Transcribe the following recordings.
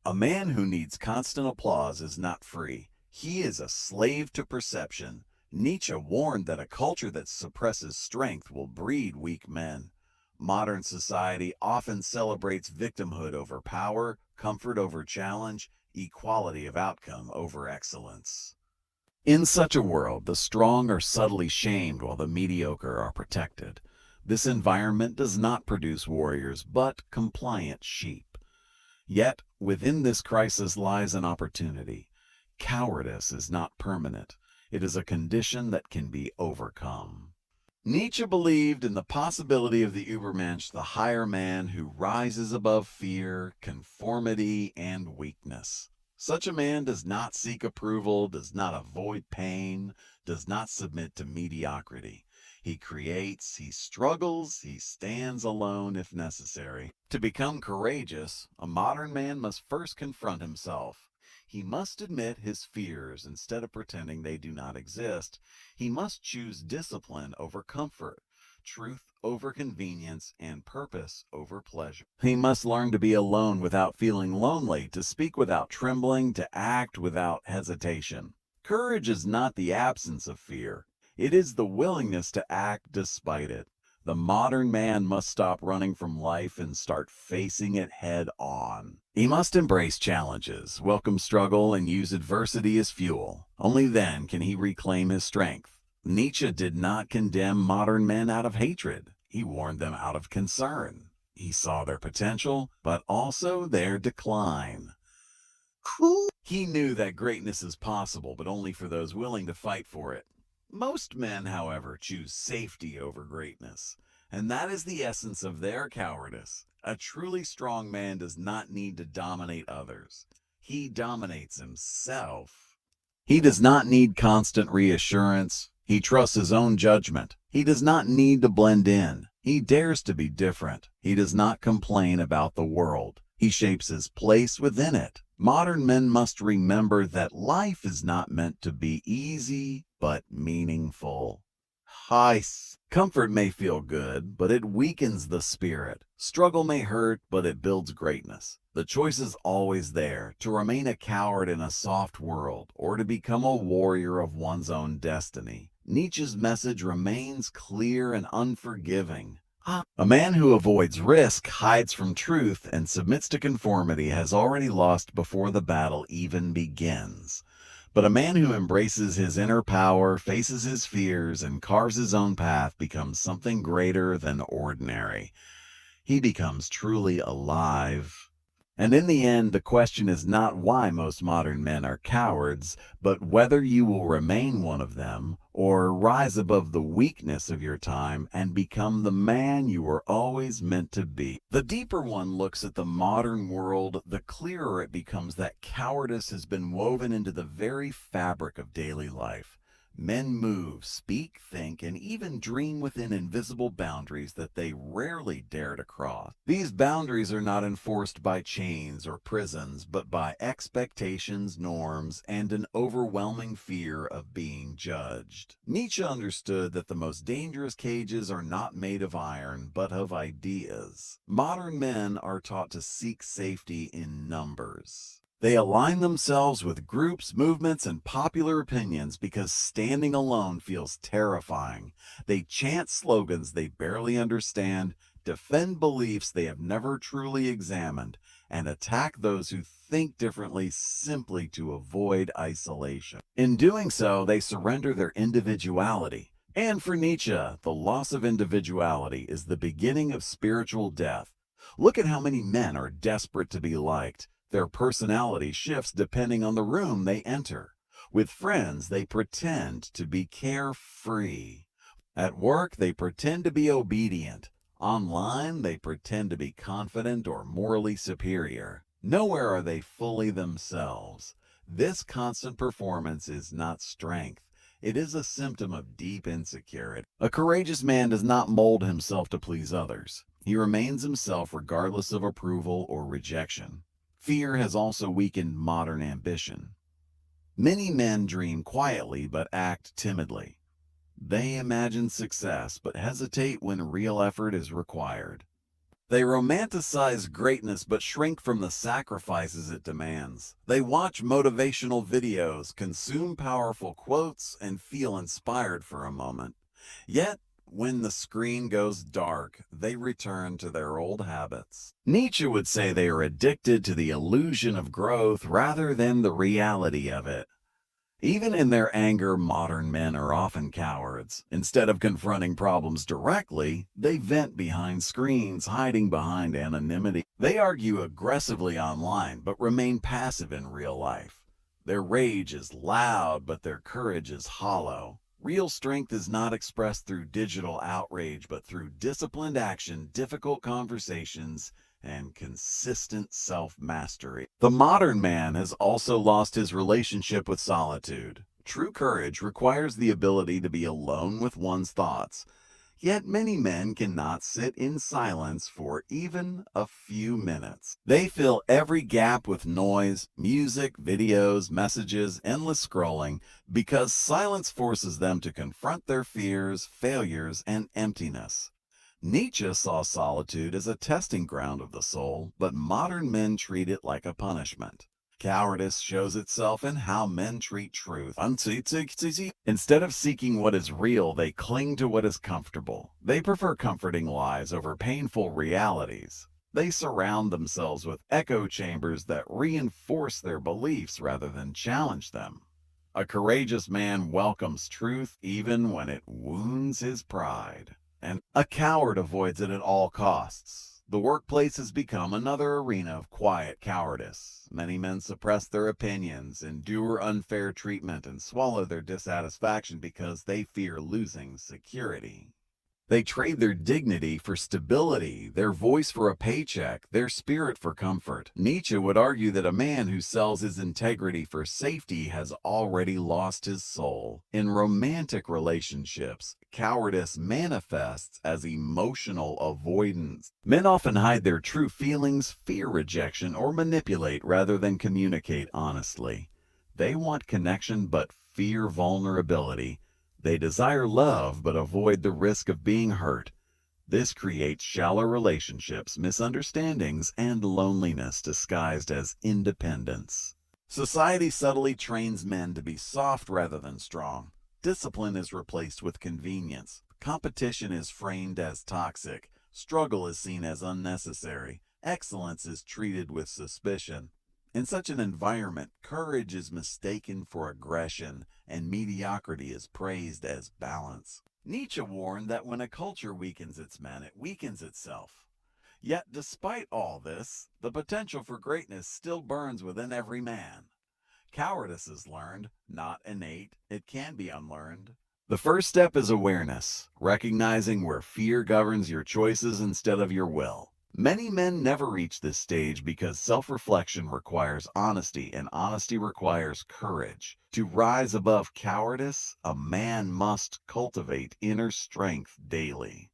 A man who needs constant applause is not free. He is a slave to perception. Nietzsche warned that a culture that suppresses strength will breed weak men. Modern society often celebrates victimhood over power, comfort over challenge, equality of outcome over excellence. In such a world, the strong are subtly shamed while the mediocre are protected. This environment does not produce warriors, but compliant sheep. Yet, within this crisis lies an opportunity. Cowardice is not permanent. It is a condition that can be overcome. Nietzsche believed in the possibility of the Übermensch, the higher man who rises above fear, conformity, and weakness. Such a man does not seek approval, does not avoid pain, does not submit to mediocrity. He creates, he struggles, he stands alone if necessary. To become courageous, a modern man must first confront himself. He must admit his fears instead of pretending they do not exist. He must choose discipline over comfort, truth over convenience, and purpose over pleasure. He must learn to be alone without feeling lonely, to speak without trembling, to act without hesitation. Courage is not the absence of fear. It is the willingness to act despite it. The modern man must stop running from life and start facing it head on. He must embrace challenges, welcome struggle, and use adversity as fuel. Only then can he reclaim his strength. Nietzsche did not condemn modern men out of hatred. He warned them out of concern. He saw their potential, but also their decline. He knew that greatness is possible, but only for those willing to fight for it. Most men, however, choose safety over greatness, and that is the essence of their cowardice. A truly strong man does not need to dominate others. He dominates himself. He does not need constant reassurance. He trusts his own judgment. He does not need to blend in. He dares to be different. He does not complain about the world. He shapes his place within it. Modern men must remember that life is not meant to be easy, but meaningful. Comfort may feel good, but it weakens the spirit. Struggle may hurt, but it builds greatness. The choice is always there, to remain a coward in a soft world, or to become a warrior of one's own destiny. Nietzsche's message remains clear and unforgiving. A man who avoids risk, hides from truth, and submits to conformity has already lost before the battle even begins. But a man who embraces his inner power, faces his fears, and carves his own path becomes something greater than ordinary. He becomes truly alive. And in the end, the question is not why most modern men are cowards, but whether you will remain one of them or rise above the weakness of your time and become the man you were always meant to be. The deeper one looks at the modern world, the clearer it becomes that cowardice has been woven into the very fabric of daily life. Men move, speak, think, and even dream within invisible boundaries that they rarely dare to cross. These boundaries are not enforced by chains or prisons, but by expectations, norms, and an overwhelming fear of being judged. Nietzsche understood that the most dangerous cages are not made of iron, but of ideas. Modern men are taught to seek safety in numbers. They align themselves with groups, movements, and popular opinions because standing alone feels terrifying. They chant slogans they barely understand, defend beliefs they have never truly examined, and attack those who think differently simply to avoid isolation. In doing so, they surrender their individuality. And for Nietzsche, the loss of individuality is the beginning of spiritual death. Look at how many men are desperate to be liked. Their personality shifts depending on the room they enter. With friends, they pretend to be carefree. At work, they pretend to be obedient. Online, they pretend to be confident or morally superior. Nowhere are they fully themselves. This constant performance is not strength. It is a symptom of deep insecurity. A courageous man does not mold himself to please others. He remains himself regardless of approval or rejection. Fear has also weakened modern ambition. Many men dream quietly but act timidly. They imagine success but hesitate when real effort is required. They romanticize greatness but shrink from the sacrifices it demands. They watch motivational videos, consume powerful quotes, and feel inspired for a moment. Yet, when the screen goes dark, they return to their old habits. Nietzsche would say they are addicted to the illusion of growth rather than the reality of it. Even in their anger, modern men are often cowards. Instead of confronting problems directly, they vent behind screens, hiding behind anonymity. They argue aggressively online, but remain passive in real life. Their rage is loud, but their courage is hollow. Real strength is not expressed through digital outrage, but through disciplined action, difficult conversations, and consistent self-mastery. The modern man has also lost his relationship with solitude. True courage requires the ability to be alone with one's thoughts. Yet many men cannot sit in silence for even a few minutes. They fill every gap with noise, music, videos, messages, endless scrolling, because silence forces them to confront their fears, failures, and emptiness. Nietzsche saw solitude as a testing ground of the soul, but modern men treat it like a punishment. Cowardice shows itself in how men treat truth. Instead of seeking what is real, they cling to what is comfortable. They prefer comforting lies over painful realities. They surround themselves with echo chambers that reinforce their beliefs rather than challenge them. A courageous man welcomes truth even when it wounds his pride. And a coward avoids it at all costs. The workplace has become another arena of quiet cowardice. Many men suppress their opinions, endure unfair treatment, and swallow their dissatisfaction because they fear losing security. They trade their dignity for stability, their voice for a paycheck, their spirit for comfort. Nietzsche would argue that a man who sells his integrity for safety has already lost his soul. In romantic relationships, cowardice manifests as emotional avoidance. Men often hide their true feelings, fear rejection, or manipulate rather than communicate honestly. They want connection but fear vulnerability. They desire love but avoid the risk of being hurt. This creates shallow relationships, misunderstandings, and loneliness disguised as independence. Society subtly trains men to be soft rather than strong. Discipline is replaced with convenience. Competition is framed as toxic. Struggle is seen as unnecessary. Excellence is treated with suspicion. In such an environment, courage is mistaken for aggression, and mediocrity is praised as balance. Nietzsche warned that when a culture weakens its men, it weakens itself. Yet, despite all this, the potential for greatness still burns within every man. Cowardice is learned, not innate. It can be unlearned. The first step is awareness, recognizing where fear governs your choices instead of your will. Many men never reach this stage because self-reflection requires honesty, and honesty requires courage. To rise above cowardice, a man must cultivate inner strength daily.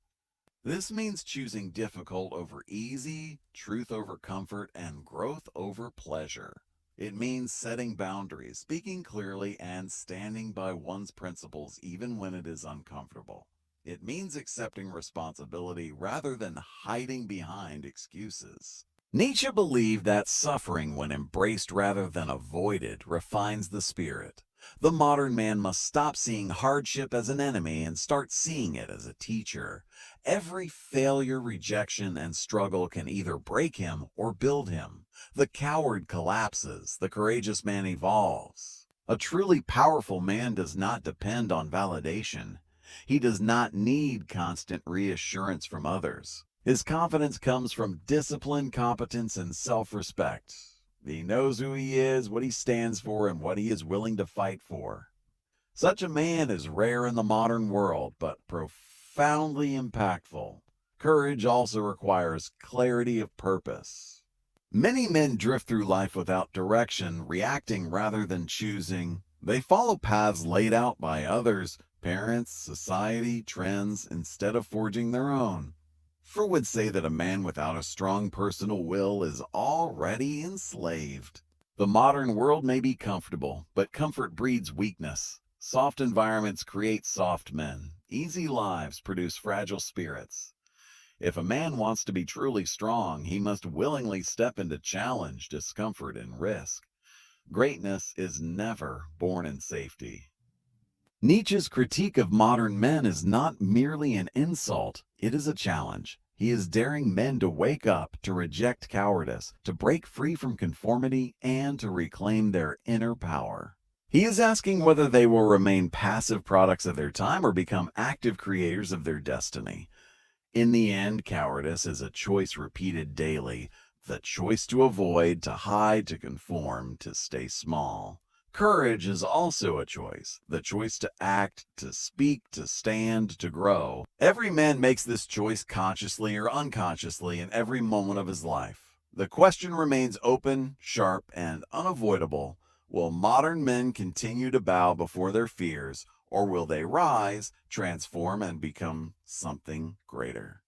This means choosing difficult over easy, truth over comfort, and growth over pleasure. It means setting boundaries, speaking clearly, and standing by one's principles even when it is uncomfortable. It means accepting responsibility rather than hiding behind excuses. Nietzsche believed that suffering, when embraced rather than avoided, refines the spirit. The modern man must stop seeing hardship as an enemy and start seeing it as a teacher. Every failure, rejection, and struggle can either break him or build him. The coward collapses, the courageous man evolves. A truly powerful man does not depend on validation. He does not need constant reassurance from others. His confidence comes from discipline, competence, and self-respect. He knows who he is, what he stands for, and what he is willing to fight for. Such a man is rare in the modern world, but profoundly impactful. Courage also requires clarity of purpose. Many men drift through life without direction, reacting rather than choosing. They follow paths laid out by others, parents, society, trends, instead of forging their own. Freud would say that a man without a strong personal will is already enslaved. The modern world may be comfortable, but comfort breeds weakness. Soft environments create soft men. Easy lives produce fragile spirits. If a man wants to be truly strong, he must willingly step into challenge, discomfort, and risk. Greatness is never born in safety. Nietzsche's critique of modern men is not merely an insult, it is a challenge. He is daring men to wake up, to reject cowardice, to break free from conformity, and to reclaim their inner power. He is asking whether they will remain passive products of their time or become active creators of their destiny. In the end, cowardice is a choice repeated daily, the choice to avoid, to hide, to conform, to stay small. Courage is also a choice, the choice to act, to speak, to stand, to grow. Every man makes this choice consciously or unconsciously in every moment of his life. The question remains open, sharp, and unavoidable. Will modern men continue to bow before their fears, or will they rise, transform, and become something greater?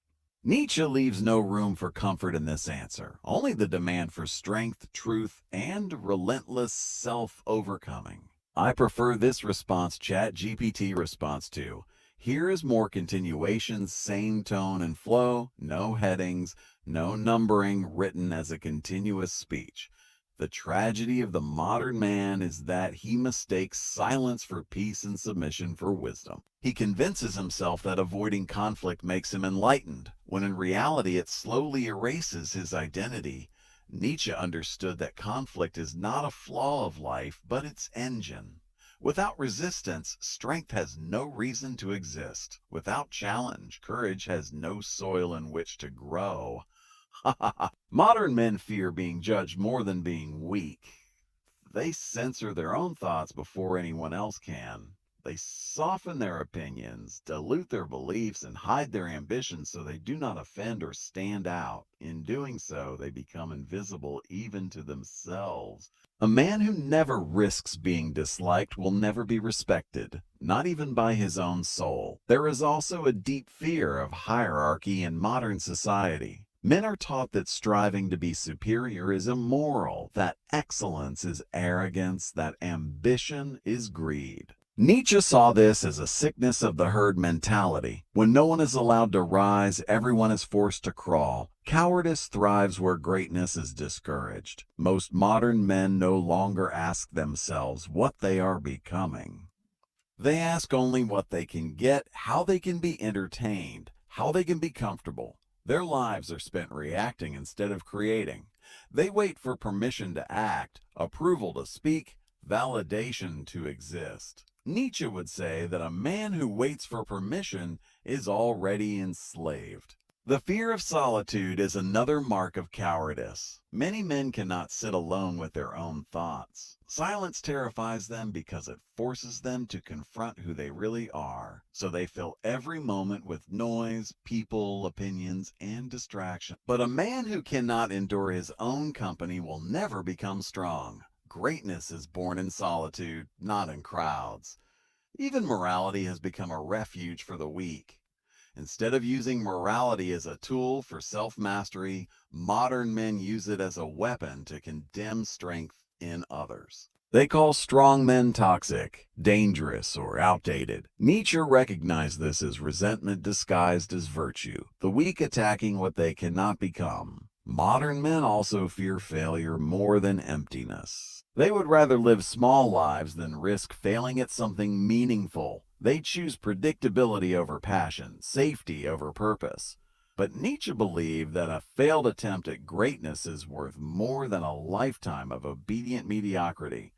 Nietzsche leaves no room for comfort in this answer, only the demand for strength, truth, and relentless self-overcoming. I prefer this response ChatGPT response to. Here is more continuation, same tone and flow, no headings, no numbering, written as a continuous speech. The tragedy of the modern man is that he mistakes silence for peace and submission for wisdom. He convinces himself that avoiding conflict makes him enlightened, when in reality it slowly erases his identity. Nietzsche understood that conflict is not a flaw of life, but its engine. Without resistance, strength has no reason to exist. Without challenge, courage has no soil in which to grow. Modern men fear being judged more than being weak. They censor their own thoughts before anyone else can. They soften their opinions, dilute their beliefs, and hide their ambitions so they do not offend or stand out. In doing so, they become invisible even to themselves. A man who never risks being disliked will never be respected, not even by his own soul. There is also a deep fear of hierarchy in modern society. Men are taught that striving to be superior is immoral, that excellence is arrogance, that ambition is greed. Nietzsche saw this as a sickness of the herd mentality. When no one is allowed to rise, everyone is forced to crawl. Cowardice thrives where greatness is discouraged. Most modern men no longer ask themselves what they are becoming. They ask only what they can get, how they can be entertained, how they can be comfortable. Their lives are spent reacting instead of creating. They wait for permission to act, approval to speak, validation to exist. Nietzsche would say that a man who waits for permission is already enslaved. The fear of solitude is another mark of cowardice. Many men cannot sit alone with their own thoughts. Silence terrifies them because it forces them to confront who they really are. So they fill every moment with noise, people, opinions, and distraction. But a man who cannot endure his own company will never become strong. Greatness is born in solitude, not in crowds. Even morality has become a refuge for the weak. Instead of using morality as a tool for self-mastery, modern men use it as a weapon to condemn strength in others. They call strong men toxic, dangerous, or outdated. Nietzsche recognized this as resentment disguised as virtue, the weak attacking what they cannot become. Modern men also fear failure more than emptiness. They would rather live small lives than risk failing at something meaningful. They choose predictability over passion, safety over purpose. But Nietzsche believed that a failed attempt at greatness is worth more than a lifetime of obedient mediocrity.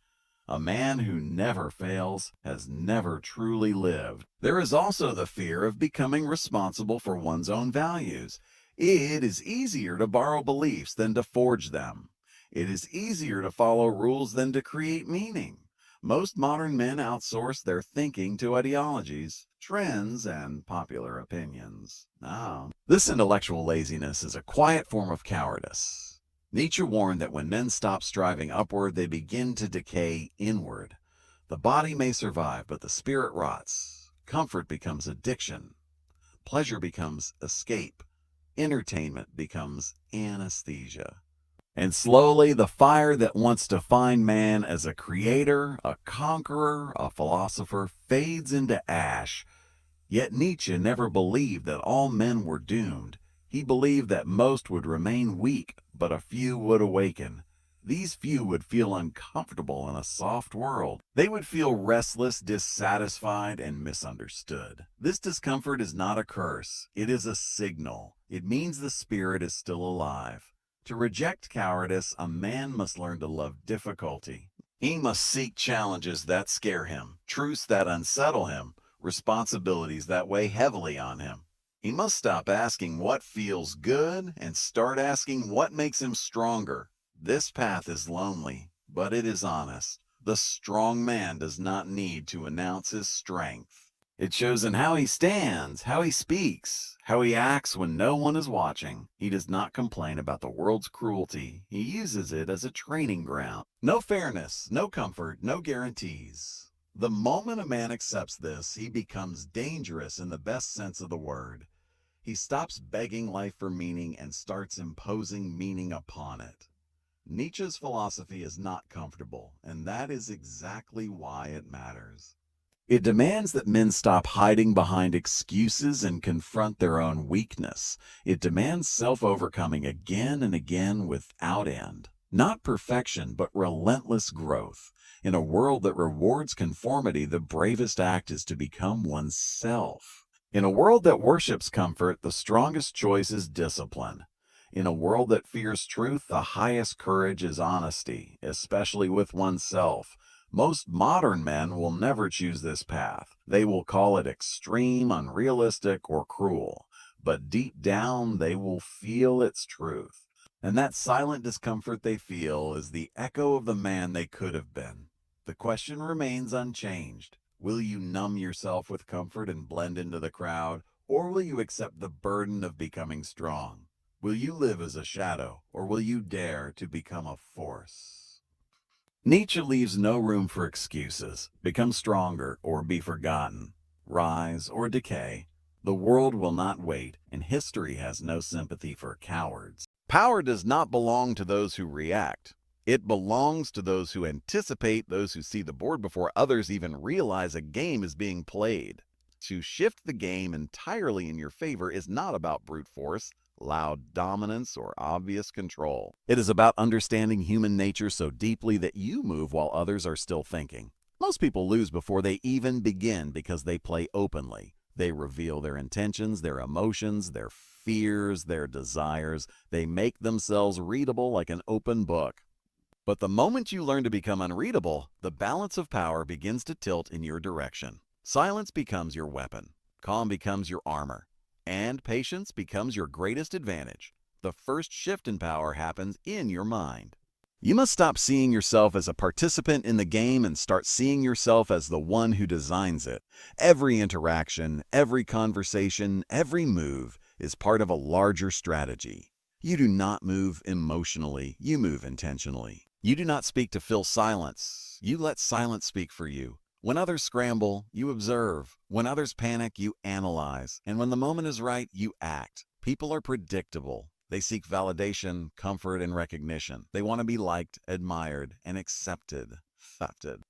A man who never fails has never truly lived. There is also the fear of becoming responsible for one's own values. It is easier to borrow beliefs than to forge them. It is easier to follow rules than to create meaning. Most modern men outsource their thinking to ideologies, trends, and popular opinions. This intellectual laziness is a quiet form of cowardice. Nietzsche warned that when men stop striving upward, they begin to decay inward. The body may survive, but the spirit rots. Comfort becomes addiction. Pleasure becomes escape. Entertainment becomes anesthesia. And slowly, the fire that once defined man as a creator, a conqueror, a philosopher, fades into ash. Yet Nietzsche never believed that all men were doomed. He believed that most would remain weak, but a few would awaken. These few would feel uncomfortable in a soft world. They would feel restless, dissatisfied, and misunderstood. This discomfort is not a curse. It is a signal. It means the spirit is still alive. To reject cowardice, a man must learn to love difficulty. He must seek challenges that scare him, truths that unsettle him, responsibilities that weigh heavily on him. He must stop asking what feels good and start asking what makes him stronger. This path is lonely, but it is honest. The strong man does not need to announce his strength. It shows in how he stands, how he speaks, how he acts when no one is watching. He does not complain about the world's cruelty. He uses it as a training ground. No fairness, no comfort, no guarantees. The moment a man accepts this, he becomes dangerous in the best sense of the word. He stops begging life for meaning and starts imposing meaning upon it. Nietzsche's philosophy is not comfortable, and that is exactly why it matters. It demands that men stop hiding behind excuses and confront their own weakness. It demands self-overcoming again and again without end. Not perfection, but relentless growth. In a world that rewards conformity, the bravest act is to become oneself. In a world that worships comfort, the strongest choice is discipline. In a world that fears truth, the highest courage is honesty, especially with oneself. Most modern men will never choose this path. They will call it extreme, unrealistic, or cruel. But deep down, they will feel its truth. And that silent discomfort they feel is the echo of the man they could have been. The question remains unchanged. Will you numb yourself with comfort and blend into the crowd, or will you accept the burden of becoming strong? Will you live as a shadow, or will you dare to become a force? Nietzsche leaves no room for excuses. Become stronger or be forgotten. Rise or decay. The world will not wait, and history has no sympathy for cowards. Power does not belong to those who react. It belongs to those who anticipate, those who see the board before others even realize a game is being played. To shift the game entirely in your favor is not about brute force, loud dominance, or obvious control. It is about understanding human nature so deeply that you move while others are still thinking. Most people lose before they even begin because they play openly. They reveal their intentions, their emotions, their fears, their desires. They make themselves readable like an open book. But the moment you learn to become unreadable, the balance of power begins to tilt in your direction. Silence becomes your weapon. Calm becomes your armor. And patience becomes your greatest advantage. The first shift in power happens in your mind. You must stop seeing yourself as a participant in the game and start seeing yourself as the one who designs it. Every interaction, every conversation, every move is part of a larger strategy. You do not move emotionally, you move intentionally. You do not speak to fill silence. You let silence speak for you. When others scramble, you observe. When others panic, you analyze. And when the moment is right, you act. People are predictable. They seek validation, comfort, and recognition. They want to be liked, admired, and accepted.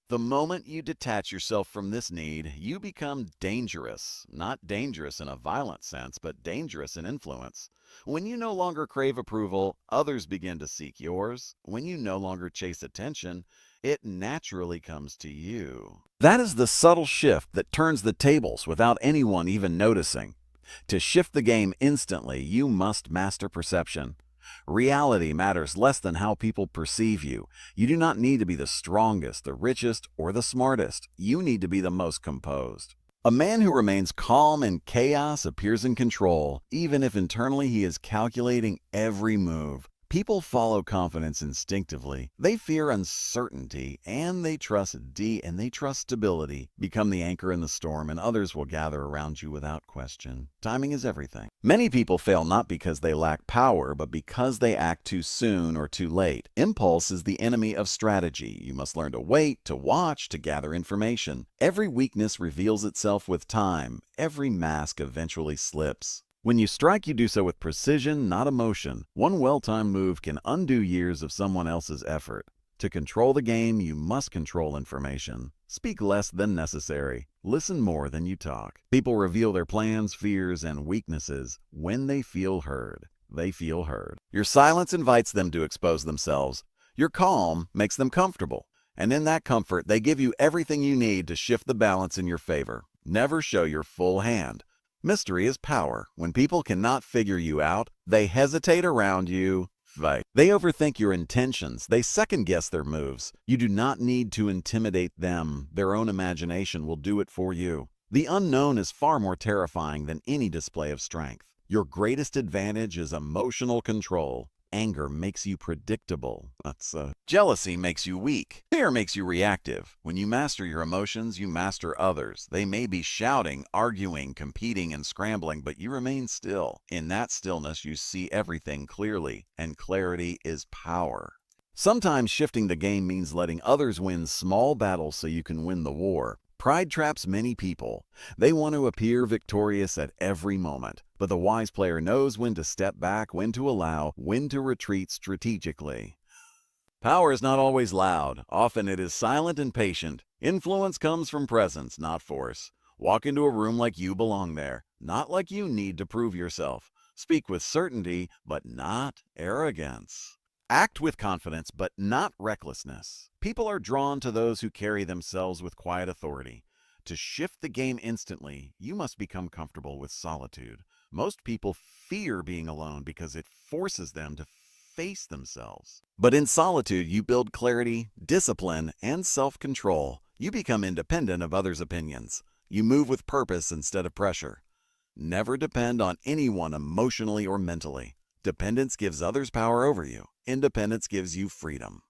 The moment you detach yourself from this need, you become dangerous. Not dangerous in a violent sense, but dangerous in influence. When you no longer crave approval, others begin to seek yours. When you no longer chase attention, it naturally comes to you. That is the subtle shift that turns the tables without anyone even noticing. To shift the game instantly, you must master perception. Reality matters less than how people perceive you. You do not need to be the strongest, the richest, or the smartest. You need to be the most composed. A man who remains calm in chaos appears in control, even if internally he is calculating every move. People follow confidence instinctively. They fear uncertainty, and they trust stability. Become the anchor in the storm, and others will gather around you without question. Timing is everything. Many people fail not because they lack power, but because they act too soon or too late. Impulse is the enemy of strategy. You must learn to wait, to watch, to gather information. Every weakness reveals itself with time. Every mask eventually slips. When you strike, you do so with precision, not emotion. One well-timed move can undo years of someone else's effort. To control the game, you must control information. Speak less than necessary. Listen more than you talk. People reveal their plans, fears, and weaknesses when they feel heard. They feel heard. Your silence invites them to expose themselves. Your calm makes them comfortable. And in that comfort, they give you everything you need to shift the balance in your favor. Never show your full hand. Mystery is power. When people cannot figure you out, they hesitate around you. Fight. They overthink your intentions. They second-guess their moves. You do not need to intimidate them. Their own imagination will do it for you. The unknown is far more terrifying than any display of strength. Your greatest advantage is emotional control. Anger makes you predictable. Jealousy makes you weak. Fear makes you reactive. When you master your emotions, you master others. They may be shouting, arguing, competing, and scrambling, but you remain still. In that stillness, you see everything clearly, and clarity is power. Sometimes shifting the game means letting others win small battles so you can win the war. Pride traps many people. They want to appear victorious at every moment. But the wise player knows when to step back, when to allow, when to retreat strategically. Power is not always loud. Often it is silent and patient. Influence comes from presence, not force. Walk into a room like you belong there, not like you need to prove yourself. Speak with certainty, but not arrogance. Act with confidence, but not recklessness. People are drawn to those who carry themselves with quiet authority. To shift the game instantly, you must become comfortable with solitude. Most people fear being alone because it forces them to face themselves. But in solitude, you build clarity, discipline, and self-control. You become independent of others' opinions. You move with purpose instead of pressure. Never depend on anyone emotionally or mentally. Dependence gives others power over you. Independence gives you freedom.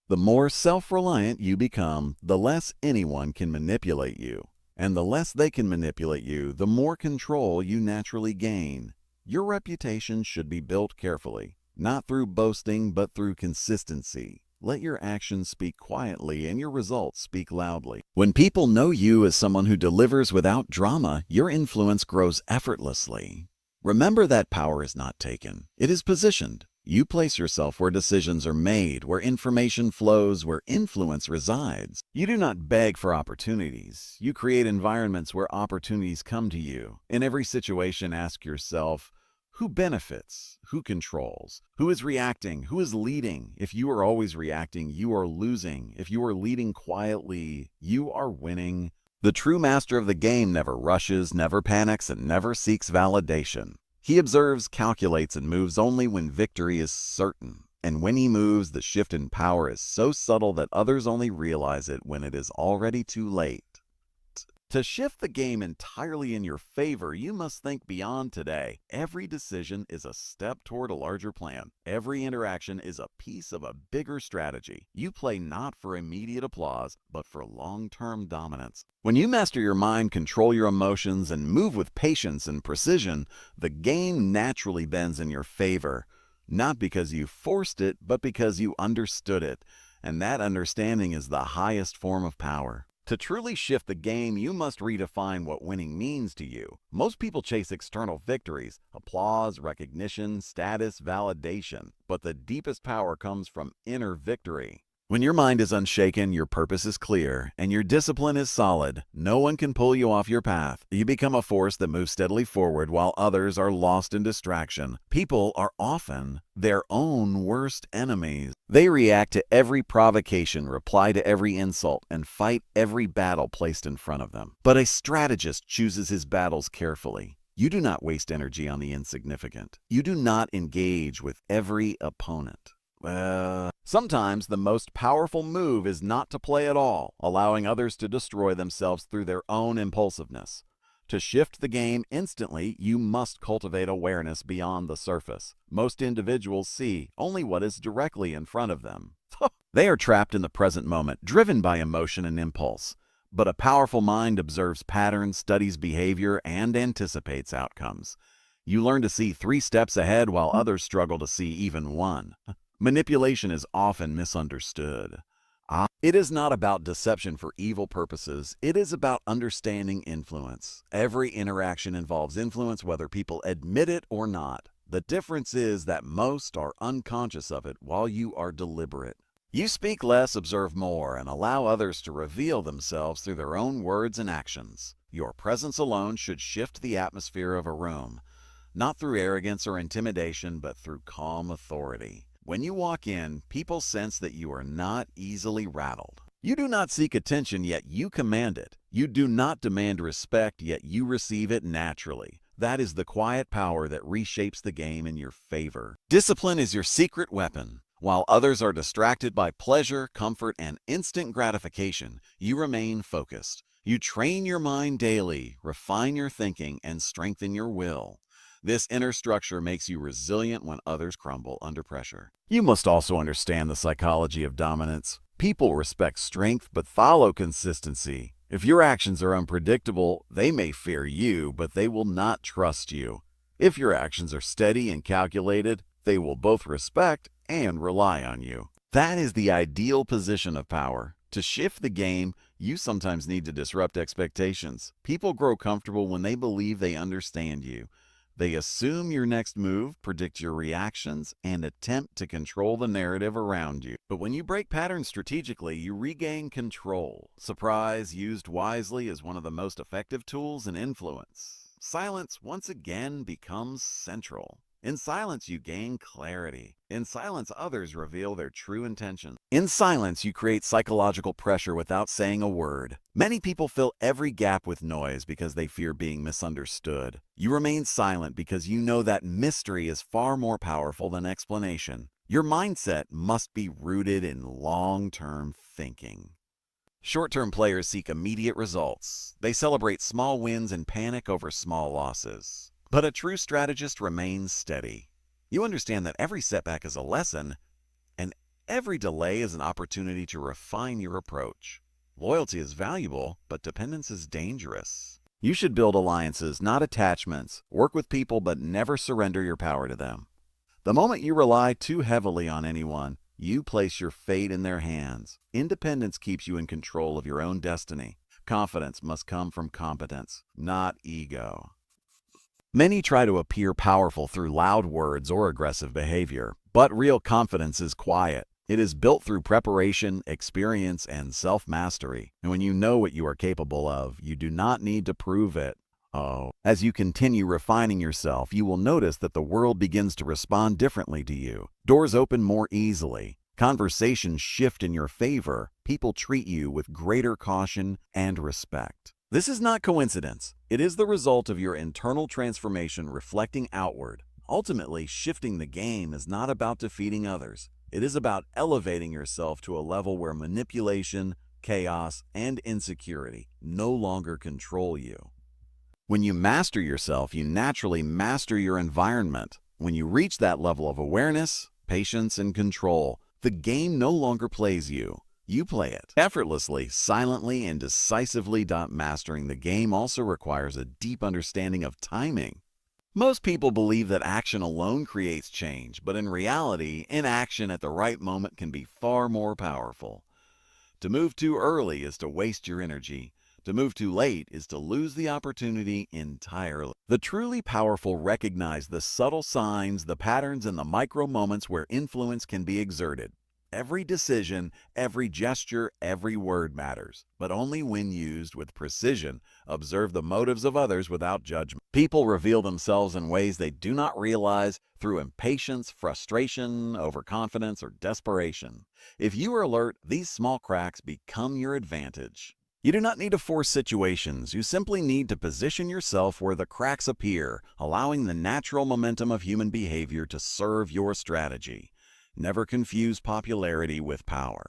The more self-reliant you become, the less anyone can manipulate you. And the less they can manipulate you, the more control you naturally gain. Your reputation should be built carefully, not through boasting, but through consistency. Let your actions speak quietly and your results speak loudly. When people know you as someone who delivers without drama, your influence grows effortlessly. Remember that power is not taken. It is positioned. You place yourself where decisions are made, where information flows, where influence resides. You do not beg for opportunities. You create environments where opportunities come to you. In every situation, ask yourself, who benefits? Who controls? Who is reacting? Who is leading? If you are always reacting, you are losing. If you are leading quietly, you are winning. The true master of the game never rushes, never panics, and never seeks validation. He observes, calculates, and moves only when victory is certain. And when he moves, the shift in power is so subtle that others only realize it when it is already too late. To shift the game entirely in your favor, you must think beyond today. Every decision is a step toward a larger plan. Every interaction is a piece of a bigger strategy. You play not for immediate applause, but for long-term dominance. When you master your mind, control your emotions, and move with patience and precision, the game naturally bends in your favor. Not because you forced it, but because you understood it. And that understanding is the highest form of power. To truly shift the game, you must redefine what winning means to you. Most people chase external victories, applause, recognition, status, validation. But the deepest power comes from inner victory. When your mind is unshaken, your purpose is clear, and your discipline is solid, no one can pull you off your path. You become a force that moves steadily forward while others are lost in distraction. People are often their own worst enemies. They react to every provocation, reply to every insult, and fight every battle placed in front of them. But a strategist chooses his battles carefully. You do not waste energy on the insignificant. You do not engage with every opponent. Sometimes the most powerful move is not to play at all, allowing others to destroy themselves through their own impulsiveness. To shift the game instantly, you must cultivate awareness beyond the surface. Most individuals see only what is directly in front of them. They are trapped in the present moment, driven by emotion and impulse. But a powerful mind observes patterns, studies behavior, and anticipates outcomes. You learn to see 3 steps ahead while others struggle to see even 1. Manipulation is often misunderstood. It is not about deception for evil purposes. It is about understanding influence. Every interaction involves influence, whether people admit it or not. The difference is that most are unconscious of it while you are deliberate. You speak less, observe more, and allow others to reveal themselves through their own words and actions. Your presence alone should shift the atmosphere of a room, not through arrogance or intimidation, but through calm authority. When you walk in, people sense that you are not easily rattled. You do not seek attention, yet you command it. You do not demand respect, yet you receive it naturally. That is the quiet power that reshapes the game in your favor. Discipline is your secret weapon. While others are distracted by pleasure, comfort, and instant gratification, you remain focused. You train your mind daily, refine your thinking, and strengthen your will. This inner structure makes you resilient when others crumble under pressure. You must also understand the psychology of dominance. People respect strength but follow consistency. If your actions are unpredictable, they may fear you, but they will not trust you. If your actions are steady and calculated, they will both respect and rely on you. That is the ideal position of power. To shift the game, you sometimes need to disrupt expectations. People grow comfortable when they believe they understand you. They assume your next move, predict your reactions, and attempt to control the narrative around you. But when you break patterns strategically, you regain control. Surprise, used wisely, is one of the most effective tools in influence. Silence once again becomes central. In silence, you gain clarity. In silence, others reveal their true intentions. In silence, you create psychological pressure without saying a word. Many people fill every gap with noise because they fear being misunderstood. You remain silent because you know that mystery is far more powerful than explanation. Your mindset must be rooted in long-term thinking. Short-term players seek immediate results. They celebrate small wins and panic over small losses. But a true strategist remains steady. You understand that every setback is a lesson, and every delay is an opportunity to refine your approach. Loyalty is valuable, but dependence is dangerous. You should build alliances, not attachments. Work with people, but never surrender your power to them. The moment you rely too heavily on anyone, you place your fate in their hands. Independence keeps you in control of your own destiny. Confidence must come from competence, not ego. Many try to appear powerful through loud words or aggressive behavior, but real confidence is quiet. It is built through preparation, experience, and self-mastery. And when you know what you are capable of, you do not need to prove it. As you continue refining yourself, you will notice that the world begins to respond differently to you. Doors open more easily. Conversations shift in your favor. People treat you with greater caution and respect. This is not coincidence. It is the result of your internal transformation reflecting outward. Ultimately, shifting the game is not about defeating others. It is about elevating yourself to a level where manipulation, chaos, and insecurity no longer control you. When you master yourself, you naturally master your environment. When you reach that level of awareness, patience, and control, the game no longer plays you. You play it effortlessly, silently, and decisively. Mastering the game also requires a deep understanding of timing. Most people believe that action alone creates change, but in reality, inaction at the right moment can be far more powerful. To move too early is to waste your energy. To move too late is to lose the opportunity entirely. The truly powerful recognize the subtle signs, the patterns, and the micro moments where influence can be exerted. Every decision, every gesture, every word matters, but only when used with precision. Observe the motives of others without judgment. People reveal themselves in ways they do not realize through impatience, frustration, overconfidence, or desperation. If you are alert, these small cracks become your advantage. You do not need to force situations. You simply need to position yourself where the cracks appear, allowing the natural momentum of human behavior to serve your strategy. Never confuse popularity with power.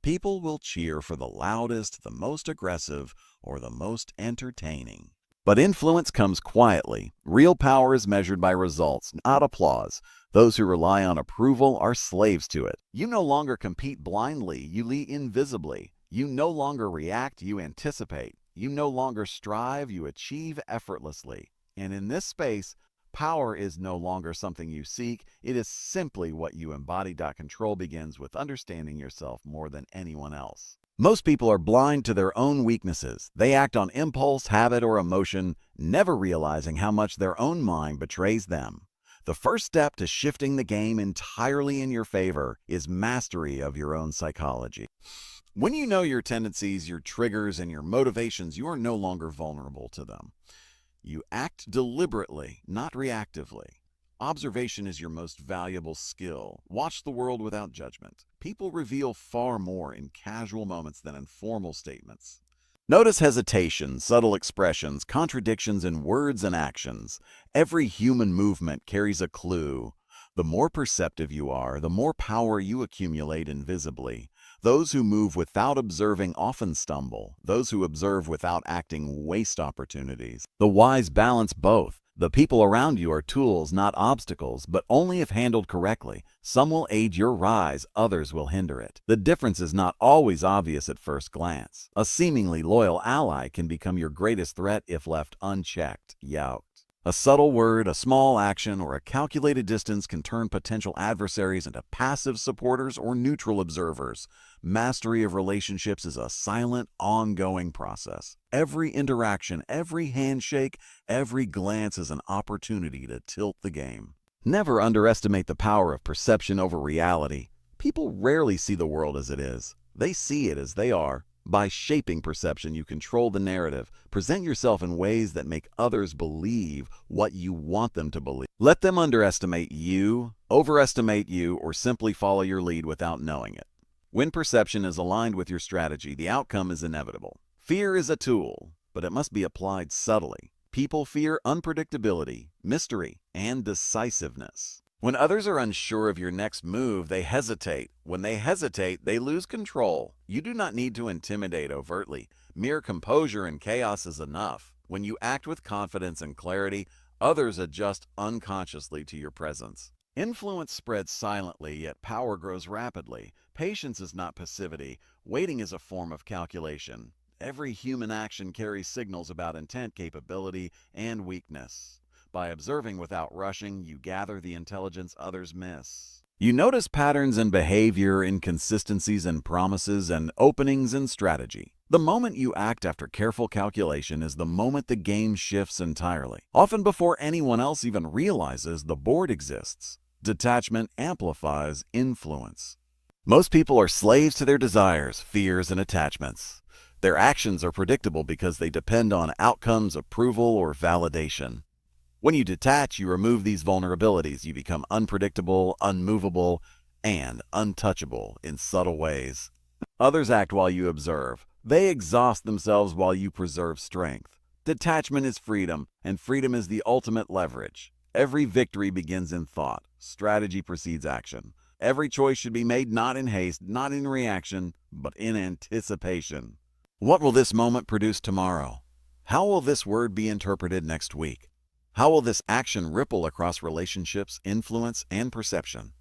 People will cheer for the loudest, the most aggressive, or the most entertaining. But influence comes quietly. Real power is measured by results, not applause. Those who rely on approval are slaves to it. You no longer compete blindly, you lead invisibly. You no longer react, you anticipate. You no longer strive, you achieve effortlessly. And in this space, power is no longer something you seek, it is simply what you embody. Control begins with understanding yourself more than anyone else. Most people are blind to their own weaknesses. They act on impulse, habit, or emotion, never realizing how much their own mind betrays them. The first step to shifting the game entirely in your favor is mastery of your own psychology. When you know your tendencies, your triggers, and your motivations, you are no longer vulnerable to them. You act deliberately, not reactively. Observation is your most valuable skill. Watch the world without judgment. People reveal far more in casual moments than in formal statements. Notice hesitation, subtle expressions, contradictions in words and actions. Every human movement carries a clue. The more perceptive you are, the more power you accumulate invisibly. Those who move without observing often stumble. Those who observe without acting waste opportunities. The wise balance both. The people around you are tools, not obstacles, but only if handled correctly. Some will aid your rise, others will hinder it. The difference is not always obvious at first glance. A seemingly loyal ally can become your greatest threat if left unchecked, yoked. A subtle word, a small action, or a calculated distance can turn potential adversaries into passive supporters or neutral observers. Mastery of relationships is a silent, ongoing process. Every interaction, every handshake, every glance is an opportunity to tilt the game. Never underestimate the power of perception over reality. People rarely see the world as it is. They see it as they are. By shaping perception, you control the narrative. Present yourself in ways that make others believe what you want them to believe. Let them underestimate you, overestimate you, or simply follow your lead without knowing it. When perception is aligned with your strategy, the outcome is inevitable. Fear is a tool, but it must be applied subtly. People fear unpredictability, mystery, and decisiveness. When others are unsure of your next move, they hesitate. When they hesitate, they lose control. You do not need to intimidate overtly. Mere composure in chaos is enough. When you act with confidence and clarity, others adjust unconsciously to your presence. Influence spreads silently, yet power grows rapidly. Patience is not passivity. Waiting is a form of calculation. Every human action carries signals about intent, capability, and weakness. By observing without rushing, you gather the intelligence others miss. You notice patterns in behavior, inconsistencies in promises, and openings in strategy. The moment you act after careful calculation is the moment the game shifts entirely. Often before anyone else even realizes the board exists. Detachment amplifies influence. Most people are slaves to their desires, fears, and attachments. Their actions are predictable because they depend on outcomes, approval, or validation. When you detach, you remove these vulnerabilities. You become unpredictable, unmovable, and untouchable in subtle ways. Others act while you observe. They exhaust themselves while you preserve strength. Detachment is freedom, and freedom is the ultimate leverage. Every victory begins in thought. Strategy precedes action. Every choice should be made not in haste, not in reaction, but in anticipation. What will this moment produce tomorrow? How will this word be interpreted next week? How will this action ripple across relationships, influence, and perception?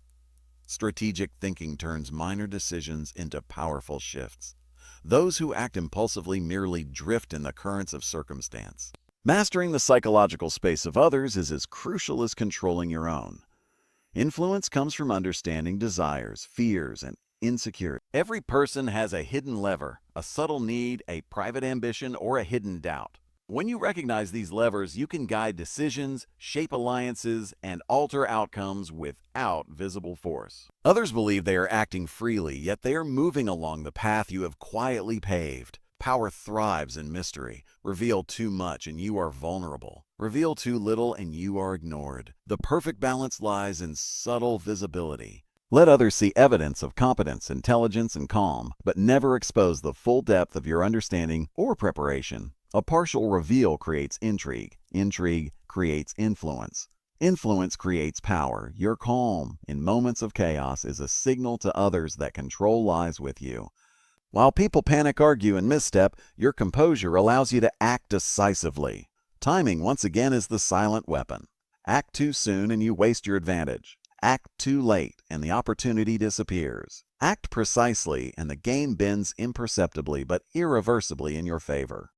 Strategic thinking turns minor decisions into powerful shifts. Those who act impulsively merely drift in the currents of circumstance. Mastering the psychological space of others is as crucial as controlling your own. Influence comes from understanding desires, fears, and insecurity. Every person has a hidden lever, a subtle need, a private ambition, or a hidden doubt. When you recognize these levers, you can guide decisions, shape alliances, and alter outcomes without visible force. Others believe they are acting freely, yet they are moving along the path you have quietly paved. Power thrives in mystery. Reveal too much and you are vulnerable. Reveal too little and you are ignored. The perfect balance lies in subtle visibility. Let others see evidence of competence, intelligence, and calm, but never expose the full depth of your understanding or preparation. A partial reveal creates intrigue. Intrigue creates influence. Influence creates power. Your calm in moments of chaos is a signal to others that control lies with you. While people panic, argue, and misstep, your composure allows you to act decisively. Timing, once again, is the silent weapon. Act too soon and you waste your advantage. Act too late and the opportunity disappears. Act precisely and the game bends imperceptibly but irreversibly in your favor.